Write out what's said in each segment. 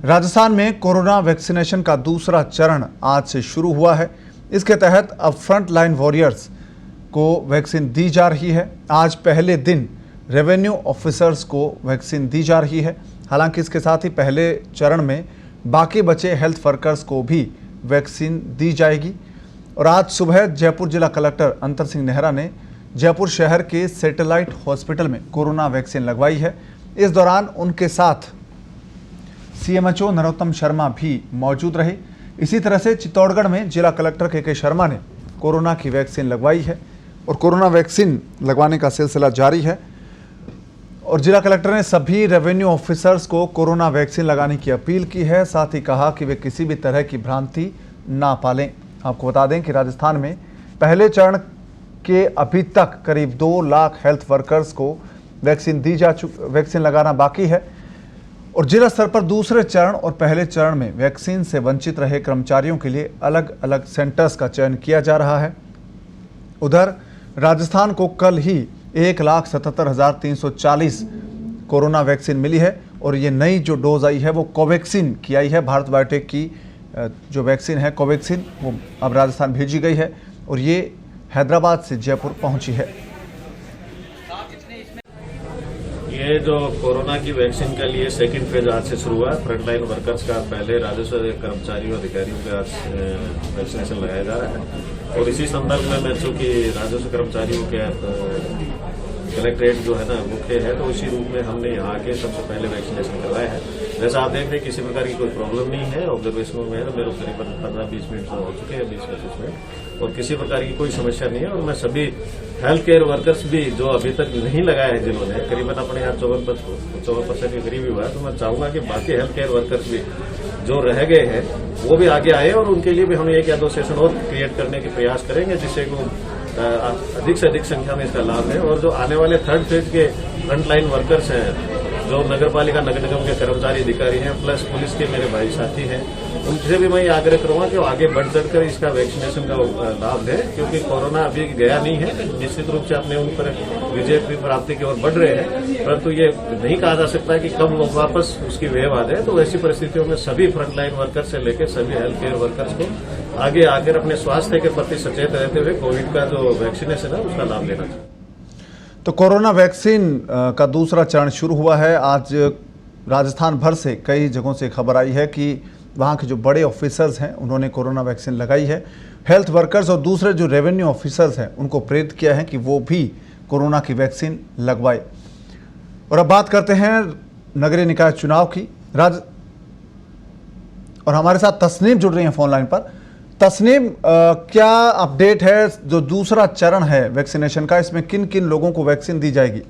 राजस्थान में corona vaccination का दूसरा चरण आज से शुरू हुआ है। इसके तहत अब फ्रंट लाइन वॉरियर्स को वैक्सीन दी जा रही है। आज पहले दिन रेवेन्यू ऑफिसर्स को वैक्सीन दी जा रही है। हालांकि इसके साथ ही पहले चरण में बाकी बचे हेल्थ वर्कर्स को भी वैक्सीन दी जाएगी। और आज सुबह जयपुर जिला कलेक्टर अंतर सिंह नेहरा ने जयपुर शहर के सैटेलाइट हॉस्पिटल में कोरोना वैक्सीन लगवाई है। इस दौरान उनके साथ सीएमएचओ नरोत्तम शर्मा भी मौजूद रहे। इसी तरह से चित्तौड़गढ़ में जिला कलेक्टर के शर्मा ने कोरोना की वैक्सीन लगवाई है और कोरोना वैक्सीन लगवाने का सिलसिला जारी है। और जिला कलेक्टर ने सभी रेवेन्यू ऑफिसर्स को कोरोना वैक्सीन लगाने की अपील की है। साथ ही कहा कि वे किसी भी तरह की भ्रांति ना पालें। आपको बता दें कि राजस्थान में पहले चरण के अभी तक करीब 2 लाख हेल्थ वर्कर्स को वैक्सीन लगाना बाकी है। और जिला स्तर पर दूसरे चरण और पहले चरण में वैक्सीन से वंचित रहे कर्मचारियों के लिए अलग अलग सेंटर्स का चयन किया जा रहा है। उधर राजस्थान को कल ही 1,77,340 कोरोना वैक्सीन मिली है और ये नई जो डोज आई है वो कोवैक्सीन की आई है। भारत बायोटेक की जो वैक्सीन है कोवैक्सीन वो अब राजस्थान भेजी गई है और ये हैदराबाद से जयपुर पहुंची है। ये जो कोरोना की वैक्सीन के लिए सेकंड फेज आज से शुरू हुआ है। फ्रंटलाइन वर्कर्स का पहले राजस्व कर्मचारियों अधिकारियों का आज वैक्सीनेशन लगाया जा रहा है। और इसी संदर्भ में मैं चूंकि राजस्व कर्मचारियों के कलेक्ट्रेट जो है ना मुख्य है, तो इसी रूप में हमने यहाँ आके सबसे पहले वैक्सीनेशन करवाया है। जैसा आप देख रहे हैं किसी प्रकार की कोई प्रॉब्लम नहीं है। ऑब्जर्वेशनों में है तो मेरे करीबन 15-20 मिनट हो चुके हैं, 20-25 मिनट, और किसी प्रकार की कोई समस्या नहीं है। और मैं सभी हेल्थ केयर वर्कर्स भी जो अभी तक नहीं लगाए हैं, जिन्होंने करीबन अपने यहाँ 54% के करीब हुआ है, तो मैं चाहूंगा कि बाकी हेल्थ केयर वर्कर्स भी जो रह गए हैं वो भी आगे आए और उनके लिए भी हम 1 या 2 सेशन और क्रिएट करने के प्रयास करेंगे, जिससे को अधिक से अधिक संख्या में इसका लाभ है। और जो आने वाले थर्ड फेज के फ्रंटलाइन वर्कर्स हैं, जो नगर पालिका नगर निगम के कर्मचारी अधिकारी हैं, प्लस पुलिस के मेरे भाई साथी हैं, उनसे भी मैं ये आग्रह करूंगा कि वो आगे बढ़ चढ़कर इसका वैक्सीनेशन का लाभ लें, क्योंकि कोरोना अभी गया नहीं है। निश्चित रूप से अपने उन पर विजय की प्राप्ति की ओर बढ़ रहे हैं, परंतु ये नहीं कहा जा सकता कि कब लोग वापस उसकी वेव आ जाए। तो ऐसी परिस्थितियों में सभी फ्रंटलाइन वर्कर्स से लेकर सभी हेल्थ केयर वर्कर्स को आगे आकर अपने स्वास्थ्य के प्रति सचेत रहते हुए कोविड का जो वैक्सीनेशन है उसका लाभ लेना चाहिए। तो कोरोना वैक्सीन का दूसरा चरण शुरू हुआ है। आज राजस्थान भर से कई जगहों से खबर आई है कि वहाँ के जो बड़े ऑफिसर्स हैं उन्होंने कोरोना वैक्सीन लगाई है। हेल्थ वर्कर्स और दूसरे जो रेवेन्यू ऑफिसर्स हैं उनको प्रेरित किया है कि वो भी कोरोना की वैक्सीन लगवाए। और अब बात करते हैं नगरीय निकाय चुनाव की। और हमारे साथ तस्नीम जुड़ रही हैं फोन लाइन पर। तस्नीम, क्या अपडेट है जो दूसरा चरण है वैक्सीनेशन का, इसमें किन किन लोगों को वैक्सीन दी जाएगी?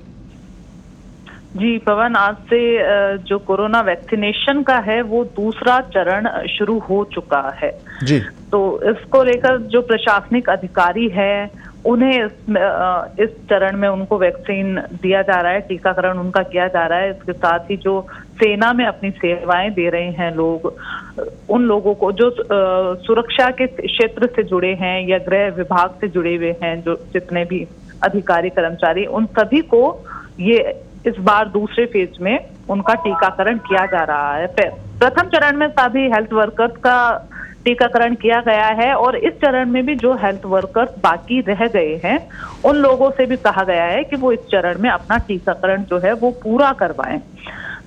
जी पवन, आज से जो कोरोना वैक्सीनेशन का है वो दूसरा चरण शुरू हो चुका है जी। तो इसको लेकर जो प्रशासनिक अधिकारी है उन्हें इस चरण में उनको वैक्सीन दिया जा रहा है, टीकाकरण उनका किया जा रहा है। इसके साथ ही जो सेना में अपनी सेवाएं दे रहे हैं लोग, उन लोगों को जो सुरक्षा के क्षेत्र से जुड़े हैं या गृह विभाग से जुड़े हुए हैं, जो जितने भी अधिकारी कर्मचारी, उन सभी को ये इस बार दूसरे फेज में उनका टीकाकरण किया जा रहा है। प्रथम चरण में सभी हेल्थ वर्कर्स का टीकाकरण किया गया है और इस चरण में भी जो हेल्थ वर्कर्स बाकी रह गए हैं उन लोगों से भी कहा गया है कि वो इस चरण में अपना टीकाकरण जो है वो पूरा करवाएं।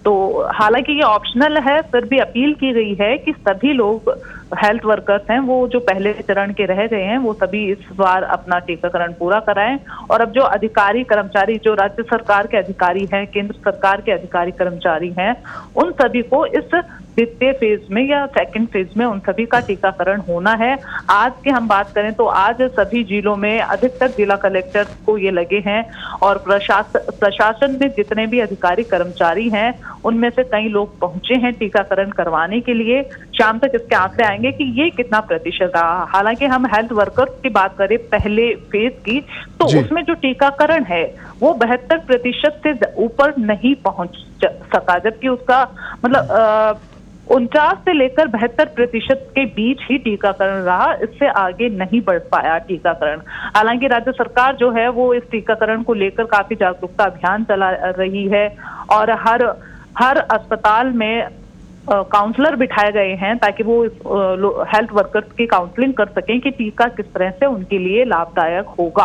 तो हालांकि ये ऑप्शनल है, फिर भी अपील की गई है कि सभी लोग हेल्थ वर्कर्स हैं वो जो पहले चरण के रह गए हैं वो सभी इस बार अपना टीकाकरण पूरा कराएं। और अब जो अधिकारी कर्मचारी, जो राज्य सरकार के अधिकारी हैं, केंद्र सरकार के अधिकारी कर्मचारी हैं, उन सभी को इस द्वितीय फेज में या सेकंड फेज में उन सभी का टीकाकरण होना है। आज की हम बात करें तो आज सभी जिलों में अधिकतर जिला कलेक्टर को ये लगे हैं और प्रशासन में जितने भी अधिकारी कर्मचारी हैं उनमें से कई लोग पहुंचे हैं टीकाकरण करवाने के लिए। शाम तक इसके आंकड़े आएंगे कि ये कितना प्रतिशत रहा। हालांकि हम हेल्थ वर्कर्स की बात करें पहले फेज की, तो उसमें जो टीकाकरण है वो 72% से ऊपर नहीं पहुंच सका, जबकि उसका मतलब 49 से लेकर 72% के बीच ही टीकाकरण रहा। इससे आगे नहीं बढ़ पाया टीकाकरण। हालांकि राज्य सरकार जो है वो इस टीकाकरण को लेकर काफी जागरूकता अभियान चला रही है और हर अस्पताल में काउंसलर बिठाए गए हैं ताकि वो हेल्थ वर्कर्स की काउंसलिंग कर सकें कि टीका किस तरह से उनके लिए लाभदायक होगा।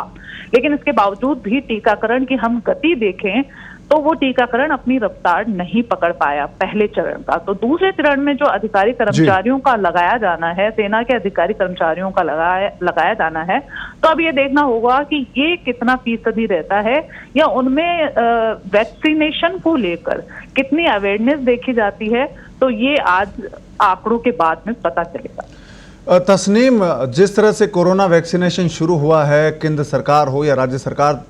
लेकिन इसके बावजूद भी टीकाकरण की हम गति देखें तो वो टीकाकरण अपनी रफ्तार नहीं पकड़ पाया पहले चरण का। तो दूसरे चरण में जो अधिकारी कर्मचारियों का लगाया जाना है, सेना के अधिकारी कर्मचारियों का लगाया जाना है, तो अब ये देखना होगा कि ये कितना फीसदी रहता है या उनमें वैक्सीनेशन को लेकर कितनी अवेयरनेस देखी जाती है। तो ये आज आंकड़ों के बाद में पता चलेगा। तस्नीम, जिस तरह से कोरोना वैक्सीनेशन शुरू हुआ है, केंद्र सरकार हो या राज्य सरकार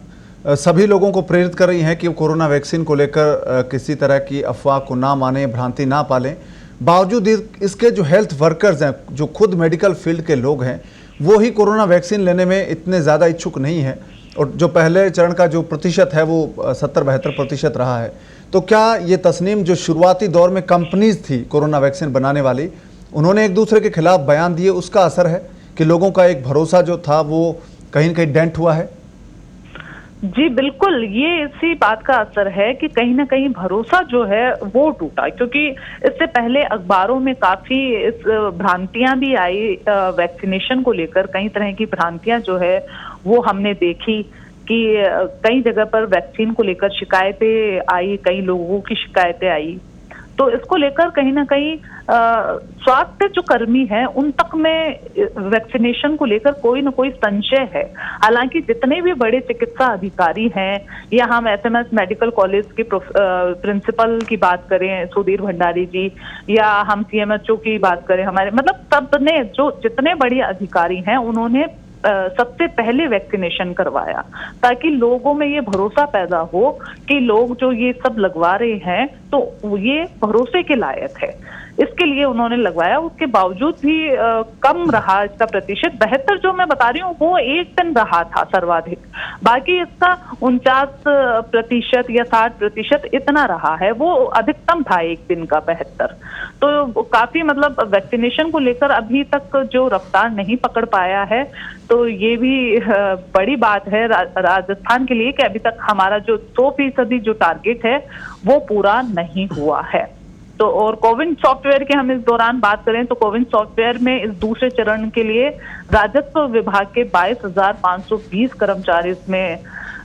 सभी लोगों को प्रेरित कर रही हैं कि वो कोरोना वैक्सीन को लेकर किसी तरह की अफवाह को ना माने, भ्रांति ना पालें। बावजूद इसके जो हेल्थ वर्कर्स हैं, जो खुद मेडिकल फील्ड के लोग हैं, वो ही कोरोना वैक्सीन लेने में इतने ज़्यादा इच्छुक नहीं है और जो पहले चरण का जो प्रतिशत है वो 70-72% रहा है। तो क्या ये तस्नीम, जो शुरुआती दौर में कंपनीज थी कोरोना वैक्सीन बनाने वाली, उन्होंने एक दूसरे के खिलाफ बयान दिए, उसका असर है कि लोगों का एक भरोसा जो था वो कहीं न कहीं डेंट हुआ है? जी बिल्कुल, ये इसी बात का असर है कि कहीं ना कहीं भरोसा जो है वो टूटा, क्योंकि इससे पहले अखबारों में काफी भ्रांतियां भी आई वैक्सीनेशन को लेकर। कई तरह की भ्रांतियां जो है वो हमने देखी कि कई जगह पर वैक्सीन को लेकर शिकायतें आई, कई लोगों की शिकायतें आई। तो इसको लेकर कहीं ना कहीं स्वास्थ्य जो कर्मी हैं उन तक में वैक्सीनेशन को लेकर कोई ना कोई संशय है। हालांकि जितने भी बड़े चिकित्सा अधिकारी हैं या हम एसएमएस मेडिकल कॉलेज के प्रिंसिपल की बात करें सुधीर भंडारी जी, या हम सीएमएचओ की बात करें, हमारे मतलब सबने जो जितने बड़े अधिकारी हैं उन्होंने सबसे पहले वैक्सीनेशन करवाया ताकि लोगों में ये भरोसा पैदा हो कि लोग जो ये सब लगवा रहे हैं तो ये भरोसे के लायक है। इसके लिए उन्होंने लगवाया। उसके बावजूद भी कम रहा इसका प्रतिशत। 72 जो मैं बता रही हूँ वो एक दिन रहा था सर्वाधिक, बाकी इसका 49% या 60% इतना रहा है। वो अधिकतम था एक दिन का 72। तो काफी मतलब वैक्सीनेशन को लेकर अभी तक जो रफ्तार नहीं पकड़ पाया है, तो ये भी बड़ी बात है राजस्थान के लिए कि अभी तक हमारा जो 100% जो टारगेट है वो पूरा नहीं हुआ है। तो और कोविन सॉफ्टवेयर की हम इस दौरान बात करें तो कोविन सॉफ्टवेयर में इस दूसरे चरण के लिए राजस्व विभाग के 22,520 कर्मचारी इसमें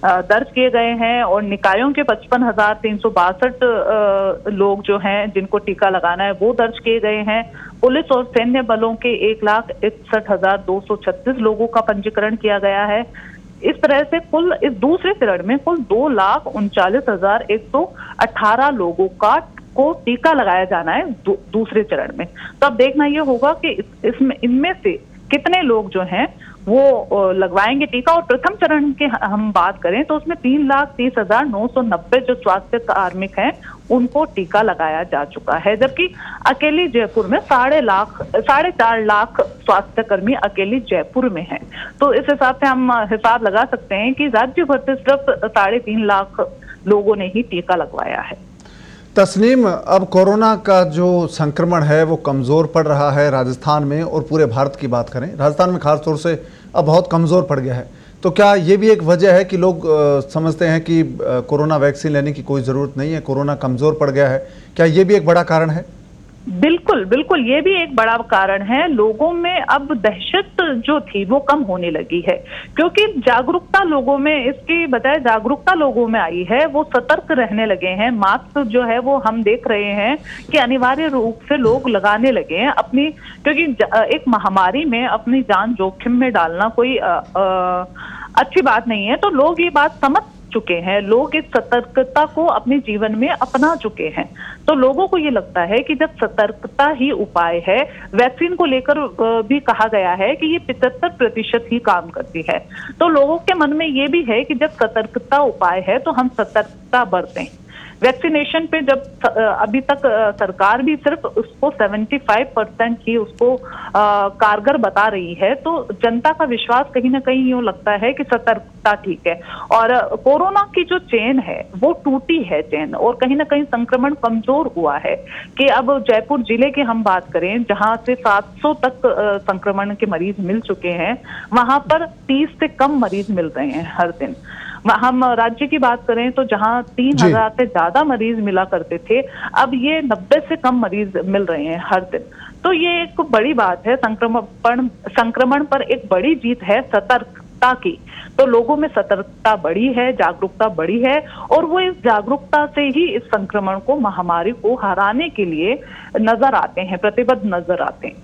दर्ज किए गए हैं और निकायों के 55,362 लोग जो हैं जिनको टीका लगाना है वो दर्ज किए गए हैं। पुलिस और सैन्य बलों के 1,61,236 लोगों का पंजीकरण किया गया है। इस तरह से कुल इस दूसरे चरण में कुल 2,39,118 लोगों को टीका लगाया जाना है दूसरे चरण में। तो अब देखना ये होगा कि इसमें इनमें से कितने लोग जो हैं वो लगवाएंगे टीका। और प्रथम चरण की हम बात करें तो उसमें 3,30,990 जो स्वास्थ्य कार्मिक हैं उनको टीका लगाया जा चुका है, जबकि अकेली जयपुर में 4.5 लाख स्वास्थ्य कर्मी अकेली जयपुर में हैं। तो इस हिसाब से हम हिसाब लगा सकते हैं कि राज्य भर से सिर्फ 3.5 लाख लोगों ने ही टीका लगवाया है। तस्नीम, अब कोरोना का जो संक्रमण है वो कमज़ोर पड़ रहा है राजस्थान में, और पूरे भारत की बात करें राजस्थान में खास तौर से अब बहुत कमज़ोर पड़ गया है। तो क्या ये भी एक वजह है कि लोग समझते हैं कि कोरोना वैक्सीन लेने की कोई ज़रूरत नहीं है, कोरोना कमज़ोर पड़ गया है? क्या ये भी एक बड़ा कारण है? बिल्कुल बिल्कुल, ये भी एक बड़ा कारण है। लोगों में अब दहशत जो थी वो कम होने लगी है, क्योंकि जागरूकता लोगों में, इसकी बजाय जागरूकता लोगों में आई है। वो सतर्क रहने लगे हैं। मास्क जो है वो हम देख रहे हैं कि अनिवार्य रूप से लोग लगाने लगे हैं अपनी, क्योंकि एक महामारी में अपनी जान जोखिम में डालना कोई अच्छी बात नहीं है। तो लोग ये बात समझ चुके हैं, लोग इस सतर्कता को अपने जीवन में अपना चुके हैं। तो लोगों को ये लगता है कि जब सतर्कता ही उपाय है, वैक्सीन को लेकर भी कहा गया है कि ये 75% ही काम करती है। तो लोगों के मन में ये भी है कि जब सतर्कता उपाय है तो हम सतर्कता बरतें। वैक्सीनेशन पे जब अभी तक सरकार भी सिर्फ उसको 75% ही उसको कारगर बता रही है, तो जनता का विश्वास कहीं ना कहीं यूं लगता है कि सतर्कता ठीक है। और कोरोना की जो चेन है वो टूटी है चेन, और कहीं ना कहीं संक्रमण कमजोर हुआ है कि अब जयपुर जिले की हम बात करें जहां से 700 तक संक्रमण के मरीज मिल चुके हैं, वहां पर 30 से कम मरीज मिल रहे हैं हर दिन। हम राज्य की बात करें तो जहां 3000 से ज्यादा मरीज मिला करते थे, अब ये 90 से कम मरीज मिल रहे हैं हर दिन। तो ये एक बड़ी बात है, संक्रमण पर एक बड़ी जीत है सतर्कता की। तो लोगों में सतर्कता बढ़ी है, जागरूकता बढ़ी है, और वो इस जागरूकता से ही इस संक्रमण को, महामारी को हराने के लिए नजर आते हैं, प्रतिबद्ध नजर आते हैं।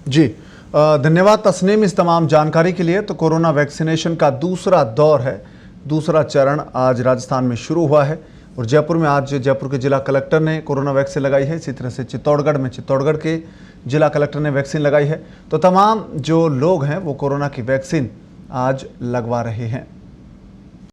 जी, धन्यवाद तस्नीम इस तमाम जानकारी के लिए। तो कोरोना वैक्सीनेशन का दूसरा दौर है, दूसरा चरण आज राजस्थान में शुरू हुआ है और जयपुर में आज जयपुर के जिला कलेक्टर ने कोरोना वैक्सीन लगाई है। इसी तरह से चित्तौड़गढ़ के जिला कलेक्टर ने वैक्सीन लगाई है। तो तमाम जो लोग हैं वो कोरोना की वैक्सीन आज लगवा रहे हैं।